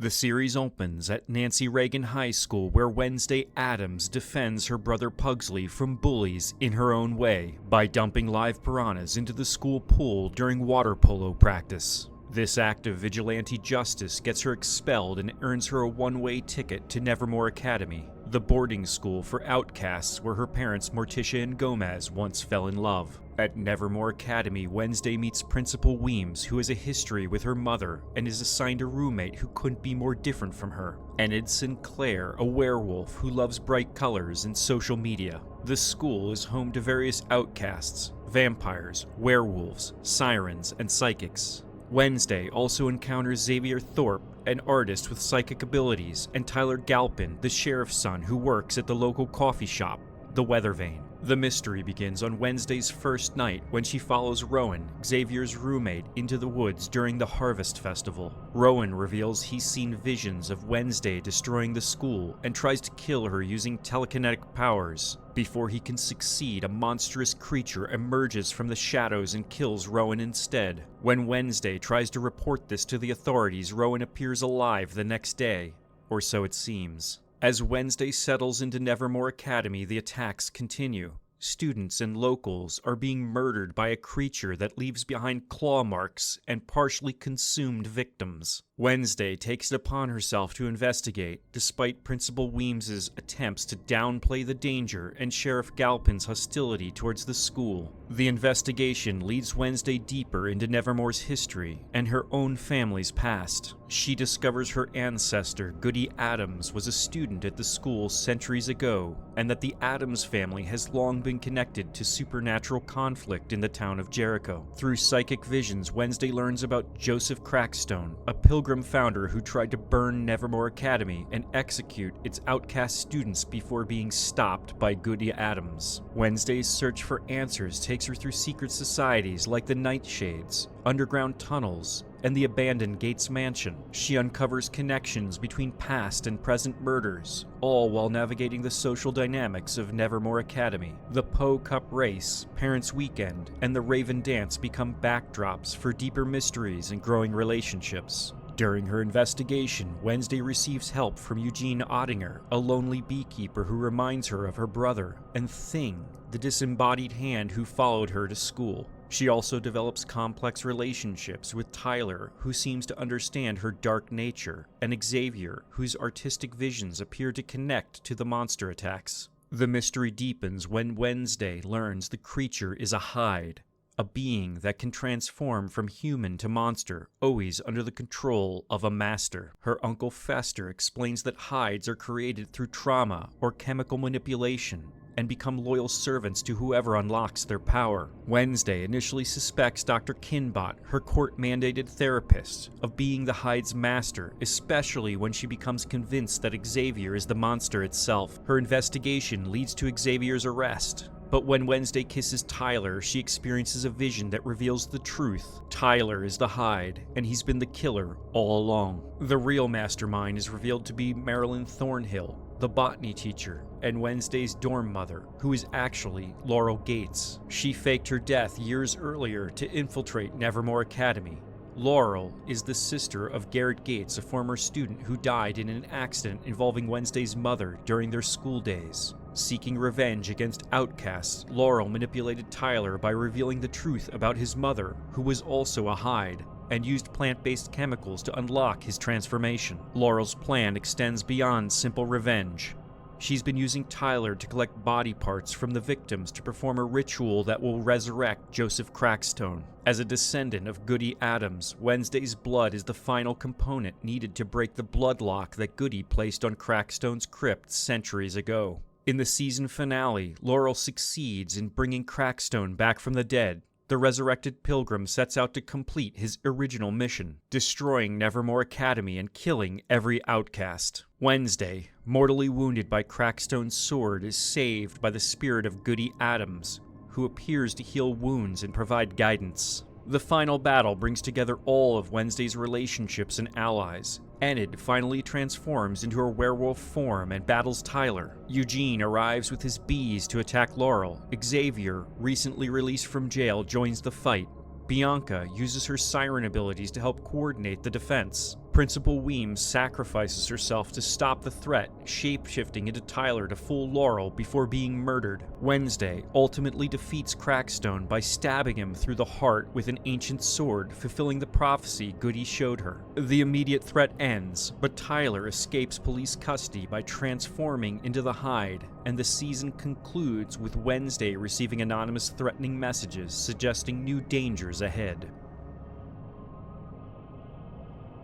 The series opens at Nancy Reagan High School, where Wednesday Addams defends her brother Pugsley from bullies in her own way by dumping live piranhas into the school pool during water polo practice. This act of vigilante justice gets her expelled and earns her a one-way ticket to Nevermore Academy, the boarding school for outcasts where her parents Morticia and Gomez once fell in love. At Nevermore Academy, Wednesday meets Principal Weems, who has a history with her mother and is assigned a roommate who couldn't be more different from her, Enid Sinclair, a werewolf who loves bright colors and social media. The school is home to various outcasts, vampires, werewolves, sirens, and psychics. Wednesday also encounters Xavier Thorpe, an artist with psychic abilities, and Tyler Galpin, the sheriff's son who works at the local coffee shop, the Weather Vane. The mystery begins on Wednesday's first night when she follows Rowan, Xavier's roommate, into the woods during the Harvest Festival. Rowan reveals he's seen visions of Wednesday destroying the school and tries to kill her using telekinetic powers. Before he can succeed, a monstrous creature emerges from the shadows and kills Rowan instead. When Wednesday tries to report this to the authorities, Rowan appears alive the next day, or so it seems. As Wednesday settles into Nevermore Academy, the attacks continue. Students and locals are being murdered by a creature that leaves behind claw marks and partially consumed victims. Wednesday takes it upon herself to investigate, despite Principal Weems's attempts to downplay the danger and Sheriff Galpin's hostility towards the school. The investigation leads Wednesday deeper into Nevermore's history and her own family's past. She discovers her ancestor, Goody Addams, was a student at the school centuries ago, and that the Addams family has long been connected to supernatural conflict in the town of Jericho. Through psychic visions, Wednesday learns about Joseph Crackstone, a pilgrim founder who tried to burn Nevermore Academy and execute its outcast students before being stopped by Goody Addams. Wednesday's search for answers takes her through secret societies like the Nightshades, underground tunnels, and the abandoned Gates Mansion. She uncovers connections between past and present murders, all while navigating the social dynamics of Nevermore Academy. The Poe Cup race, Parents' Weekend, and the Raven Dance become backdrops for deeper mysteries and growing relationships. During her investigation, Wednesday receives help from Eugene Ottinger, a lonely beekeeper who reminds her of her brother, and Thing, the disembodied hand who followed her to school. She also develops complex relationships with Tyler, who seems to understand her dark nature, and Xavier, whose artistic visions appear to connect to the monster attacks. The mystery deepens when Wednesday learns the creature is a Hyde, a being that can transform from human to monster, always under the control of a master. Her uncle Fester explains that Hydes are created through trauma or chemical manipulation, and become loyal servants to whoever unlocks their power. Wednesday initially suspects Dr. Kinbot, her court-mandated therapist, of being the Hyde's master, especially when she becomes convinced that Xavier is the monster itself. Her investigation leads to Xavier's arrest. But when Wednesday kisses Tyler, she experiences a vision that reveals the truth. Tyler is the Hyde, and he's been the killer all along. The real mastermind is revealed to be Marilyn Thornhill, the botany teacher, and Wednesday's dorm mother, who is actually Laurel Gates. She faked her death years earlier to infiltrate Nevermore Academy. Laurel is the sister of Garrett Gates, a former student who died in an accident involving Wednesday's mother during their school days. Seeking revenge against outcasts, Laurel manipulated Tyler by revealing the truth about his mother, who was also a Hyde, and used plant-based chemicals to unlock his transformation. Laurel's plan extends beyond simple revenge. She's been using Tyler to collect body parts from the victims to perform a ritual that will resurrect Joseph Crackstone. As a descendant of Goody Addams, Wednesday's blood is the final component needed to break the blood lock that Goody placed on Crackstone's crypt centuries ago. In the season finale, Laurel succeeds in bringing Crackstone back from the dead. The resurrected pilgrim sets out to complete his original mission, destroying Nevermore Academy and killing every outcast. Wednesday, mortally wounded by Crackstone's sword, is saved by the spirit of Goody Addams, who appears to heal wounds and provide guidance. The final battle brings together all of Wednesday's relationships and allies. Enid finally transforms into her werewolf form and battles Tyler. Eugene arrives with his bees to attack Laurel. Xavier, recently released from jail, joins the fight. Bianca uses her siren abilities to help coordinate the defense. Principal Weems sacrifices herself to stop the threat, shape-shifting into Tyler to fool Laurel before being murdered. Wednesday ultimately defeats Crackstone by stabbing him through the heart with an ancient sword, fulfilling the prophecy Goody showed her. The immediate threat ends, but Tyler escapes police custody by transforming into the Hyde, and the season concludes with Wednesday receiving anonymous threatening messages suggesting new dangers ahead.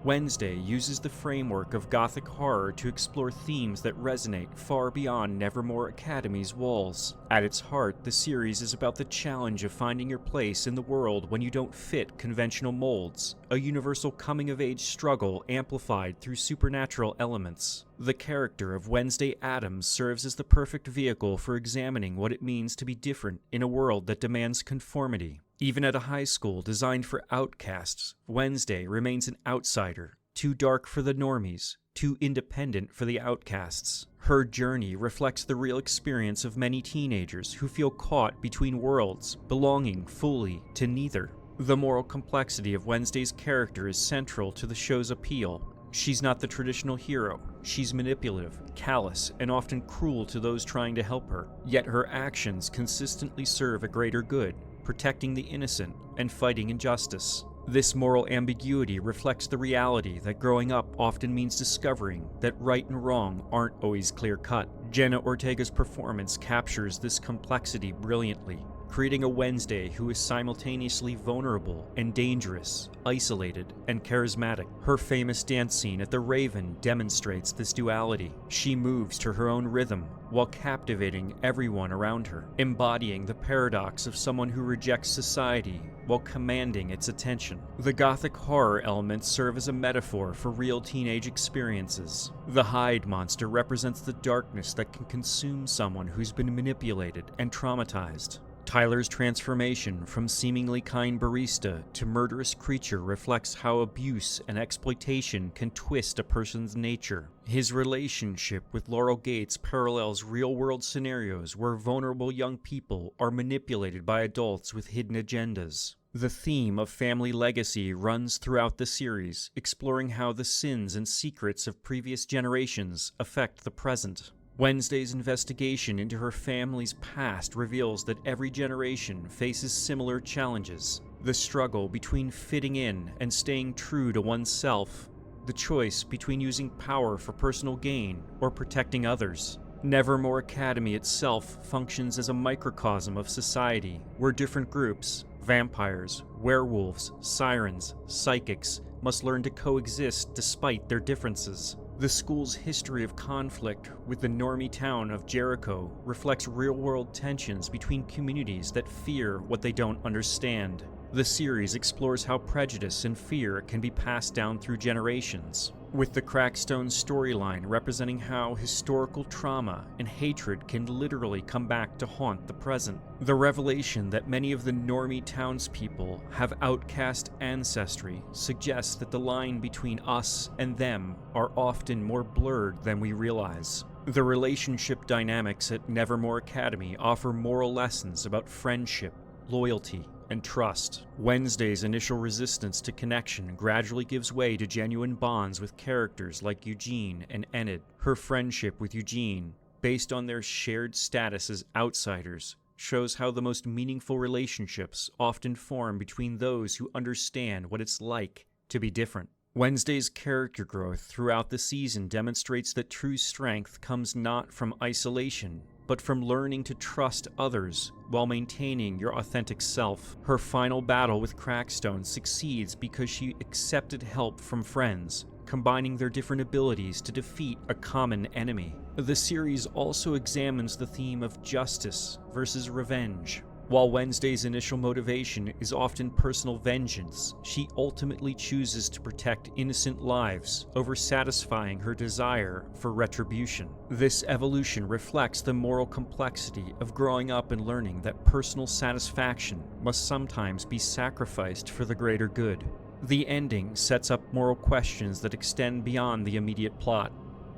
Wednesday uses the framework of Gothic horror to explore themes that resonate far beyond Nevermore Academy's walls. At its heart, the series is about the challenge of finding your place in the world when you don't fit conventional molds, a universal coming-of-age struggle amplified through supernatural elements. The character of Wednesday Addams serves as the perfect vehicle for examining what it means to be different in a world that demands conformity. Even at a high school designed for outcasts, Wednesday remains an outsider, too dark for the normies, too independent for the outcasts. Her journey reflects the real experience of many teenagers who feel caught between worlds, belonging fully to neither. The moral complexity of Wednesday's character is central to the show's appeal. She's not the traditional hero. She's manipulative, callous, and often cruel to those trying to help her. Yet her actions consistently serve a greater good, protecting the innocent and fighting injustice. This moral ambiguity reflects the reality that growing up often means discovering that right and wrong aren't always clear-cut. Jenna Ortega's performance captures this complexity brilliantly, creating a Wednesday who is simultaneously vulnerable and dangerous, isolated and charismatic. Her famous dance scene at the Raven demonstrates this duality. She moves to her own rhythm while captivating everyone around her, embodying the paradox of someone who rejects society while commanding its attention. The Gothic horror elements serve as a metaphor for real teenage experiences. The Hyde monster represents the darkness that can consume someone who's been manipulated and traumatized. Tyler's transformation from seemingly kind barista to murderous creature reflects how abuse and exploitation can twist a person's nature. His relationship with Laurel Gates parallels real-world scenarios where vulnerable young people are manipulated by adults with hidden agendas. The theme of family legacy runs throughout the series, exploring how the sins and secrets of previous generations affect the present. Wednesday's investigation into her family's past reveals that every generation faces similar challenges. The struggle between fitting in and staying true to oneself. The choice between using power for personal gain or protecting others. Nevermore Academy itself functions as a microcosm of society, where different groups, vampires, werewolves, sirens, psychics, must learn to coexist despite their differences. The school's history of conflict with the normie town of Jericho reflects real-world tensions between communities that fear what they don't understand. The series explores how prejudice and fear can be passed down through generations, with the Crackstone storyline representing how historical trauma and hatred can literally come back to haunt the present. The revelation that many of the normie townspeople have outcast ancestry suggests that the line between us and them are often more blurred than we realize. The relationship dynamics at Nevermore Academy offer moral lessons about friendship, loyalty, and trust. Wednesday's initial resistance to connection gradually gives way to genuine bonds with characters like Eugene and Enid. Her friendship with Eugene, based on their shared status as outsiders, shows how the most meaningful relationships often form between those who understand what it's like to be different. Wednesday's character growth throughout the season demonstrates that true strength comes not from isolation, but from learning to trust others while maintaining your authentic self. Her final battle with Crackstone succeeds because she accepted help from friends, combining their different abilities to defeat a common enemy. The series also examines the theme of justice versus revenge. While Wednesday's initial motivation is often personal vengeance, she ultimately chooses to protect innocent lives over satisfying her desire for retribution. This evolution reflects the moral complexity of growing up and learning that personal satisfaction must sometimes be sacrificed for the greater good. The ending sets up moral questions that extend beyond the immediate plot.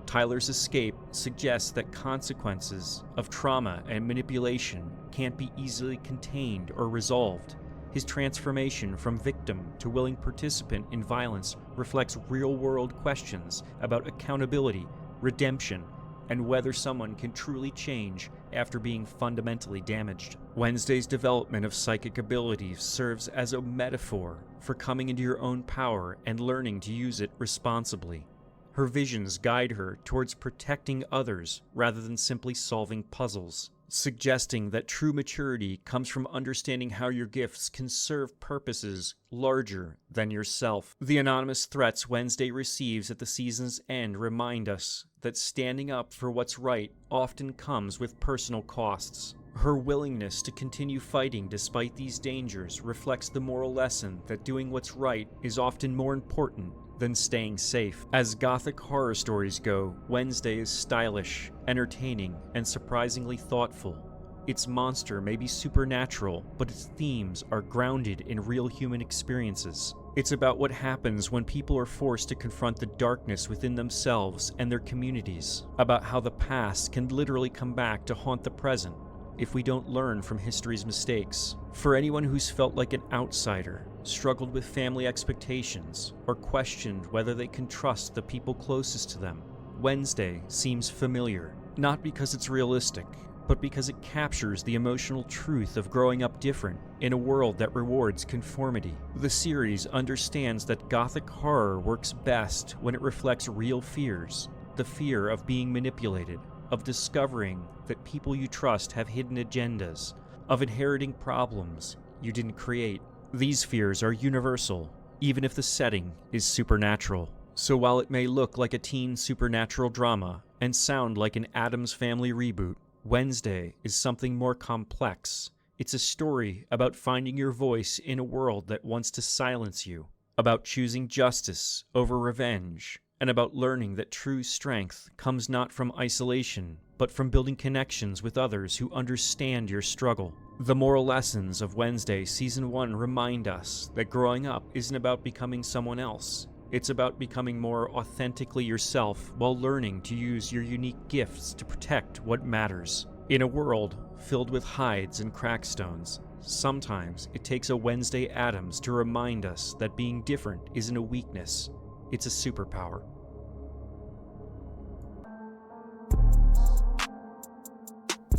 Tyler's escape suggests that consequences of trauma and manipulation can't be easily contained or resolved. His transformation from victim to willing participant in violence reflects real-world questions about accountability, redemption, and whether someone can truly change after being fundamentally damaged. Wednesday's development of psychic abilities serves as a metaphor for coming into your own power and learning to use it responsibly. Her visions guide her towards protecting others rather than simply solving puzzles, suggesting that true maturity comes from understanding how your gifts can serve purposes larger than yourself. The anonymous threats Wednesday receives at the season's end remind us that standing up for what's right often comes with personal costs. Her willingness to continue fighting despite these dangers reflects the moral lesson that doing what's right is often more important than staying safe. As Gothic horror stories go, Wednesday is stylish, entertaining, and surprisingly thoughtful. Its monster may be supernatural, but its themes are grounded in real human experiences. It's about what happens when people are forced to confront the darkness within themselves and their communities, about how the past can literally come back to haunt the present if we don't learn from history's mistakes. For anyone who's felt like an outsider, struggled with family expectations, or questioned whether they can trust the people closest to them, Wednesday seems familiar, not because it's realistic, but because it captures the emotional truth of growing up different in a world that rewards conformity. The series understands that Gothic horror works best when it reflects real fears, the fear of being manipulated, of discovering that people you trust have hidden agendas, of inheriting problems you didn't create. These fears are universal, even if the setting is supernatural. So while it may look like a teen supernatural drama and sound like an Addams Family reboot, Wednesday is something more complex. It's a story about finding your voice in a world that wants to silence you, about choosing justice over revenge, and about learning that true strength comes not from isolation, but from building connections with others who understand your struggle. The moral lessons of Wednesday Season 1 remind us that growing up isn't about becoming someone else. It's about becoming more authentically yourself while learning to use your unique gifts to protect what matters. In a world filled with Hydes and crackstones, sometimes it takes a Wednesday Addams to remind us that being different isn't a weakness, it's a superpower.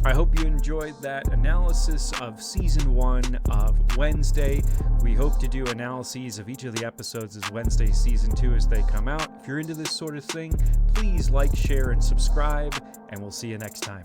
I hope you enjoyed that analysis of Season 1 of Wednesday. We hope to do analyses of each of the episodes as Wednesday Season 2 as they come out. If you're into this sort of thing, please like, share, and subscribe, and we'll see you next time.